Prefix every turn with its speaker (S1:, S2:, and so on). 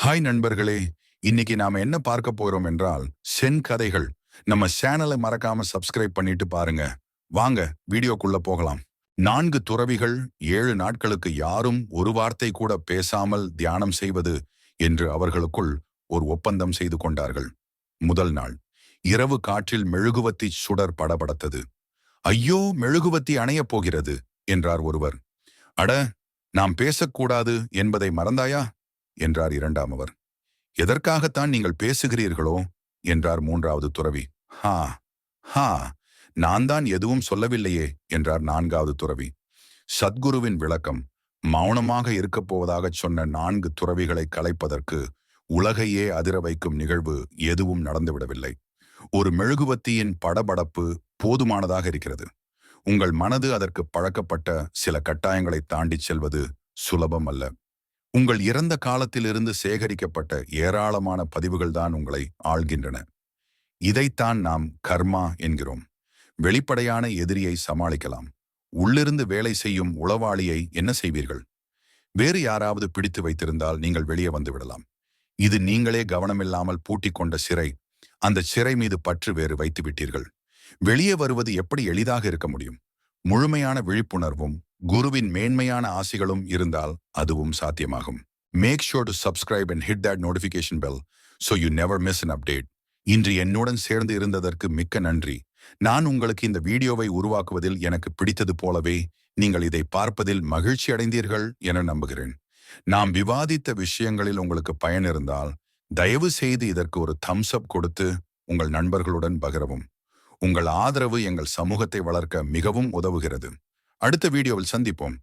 S1: Hi நண்பர்களே, இன்னைக்கு நாம என்ன பார்க்க போறோம் என்றால் சென் கதைகள். நம்ம சேனலை மறக்காம சப்ஸ்கிரைப் பண்ணிட்டு பாருங்க. வாங்க வீடியோக்குள்ள போகலாம். 4 துறவிகள் 7 நாட்களுக்கு யாரும் ஒரு வார்த்தை கூட பேசாமல் தியானம் செய்வது என்று அவர்களுக்குள் ஒரு ஒப்பந்தம் செய்து கொண்டார்கள். முதல் நாள் இரவு காற்றில் மெழுகுவத்தி சுடர் படபடத்தது. ஐயோ, மெழுகுவத்தி அணையப் போகிறது என்றார் ஒருவர். அட, நாம் பேசக்கூடாது என்பதை மறந்தாயா என்றார் இரண்டாமவர். எதற்காகத்தான் நீங்கள் பேசுகிறீர்களோ என்றார் மூன்றாவது துறவி. ஹா ஹா, நான் தான் எதுவும் சொல்லவில்லையே என்றார் நான்காவது துறவி. சத்குருவின் விளக்கம். மௌனமாக இருக்கப் போவதாகச் சொன்ன 4 துறவிகளை கலைப்பதற்கு உலகையே அதிர வைக்கும் நிகழ்வு எதுவும் நடந்துவிடவில்லை. ஒரு மெழுகுவத்தியின் படபடப்பு போதுமானதாக இருக்கிறது. உங்கள் மனது அதற்கு பழக்கப்பட்ட சில கட்டாயங்களை தாண்டிச் செல்வது சுலபம் அல்ல. உங்கள் இறந்த காலத்திலிருந்து சேகரிக்கப்பட்ட ஏராளமான பதிவுகள் தான் உங்களை ஆள்கின்றன. இதைத்தான் நாம் கர்மா என்கிறோம். வெளிப்படையான எதிரியை சமாளிக்கலாம். உள்ளிருந்து வேலை செய்யும் உளவாளியை என்ன செய்வீர்கள்? வேறு யாராவது பிடித்து வைத்திருந்தால் நீங்கள் வெளியே வந்து விடலாம். இது நீங்களே கவனமில்லாமல் பூட்டிக் கொண்ட சிறை. அந்த சிறை மீது பற்று வேறு வைத்து விட்டீர்கள். வெளியே வருவது எப்படி எளிதாக இருக்க முடியும்? முழுமையான விழிப்புணர்வும் குருவின் மேன்மையான ஆசிகளும் இருந்தால் அதுவும் சாத்தியமாகும். Make sure to subscribe and hit that notification bell so you never miss an update. இன்று என்னுடன் சேர்ந்து இருந்ததற்கு மிக்க நன்றி. நான் உங்களுக்கு இந்த வீடியோவை உருவாக்குவதில் எனக்கு பிடித்தது போலவே நீங்கள் இதை பார்ப்பதில் மகிழ்ச்சி அடைந்தீர்கள் என நம்புகிறேன். நாம் விவாதித்த விஷயங்களில் உங்களுக்கு பயன் இருந்தால் தயவு செய்து இதற்கு ஒரு தம்ஸ் அப் கொடுத்து உங்கள் நண்பர்களுடன் பகிரவும். உங்கள் ஆதரவு எங்கள் சமூகத்தை வளர்க்க மிகவும் உதவுகிறது. அடுத்த வீடியோவில் சந்திப்போம்.